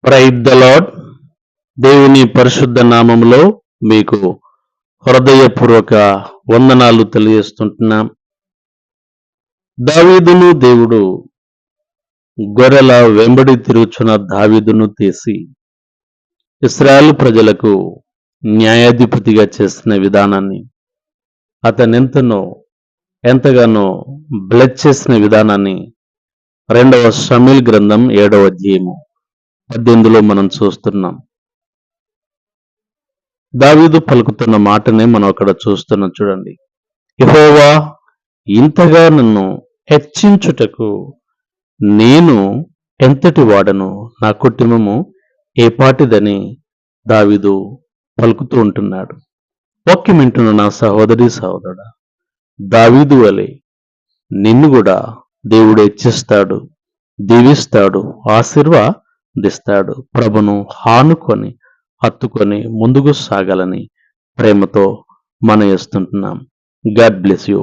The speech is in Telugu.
Praise the lord. దేవుని పరిశుద్ధ నామములో మీకు హృదయపూర్వక వందనాలు తెలియజేస్తుంటున్నాం. దావీదును దేవుడు గొర్రెల వెంబడి తిరుగుచున్న దావీదును తీసి ఇశ్రాయేలు ప్రజలకు న్యాయాధిపతిగా చేసిన విధానాన్ని, ఎంతగానో బ్లెస్ చేసిన విధానాన్ని 2వ సమూయేలు గ్రంథం 7వ అధ్యాయము 18లో మనం చూస్తున్నాం. దావీదు పలుకుతున్న మాటనే మనం అక్కడ చూస్తున్నాం. చూడండి, యెహోవా ఇంతగా నన్ను హెచ్చించుటకు నేను ఎంతటి వాడను, నా కుటుంబము ఏపాటిదని దావీదు పలుకుతూ ఉంటున్నాడు. వాక్యం వింటున్న నా సహోదరి సహోదరుడా, దావీదు వలె నిన్ను కూడా దేవుడు హెచ్చిస్తాడు, దీవిస్తాడు, ఆశీర్వదిస్తాడు. ప్రభును హానుకొని హత్తుకొని ముందుకు సాగాలని ప్రేమతో మనయేస్తుంటున్నాం. God bless you.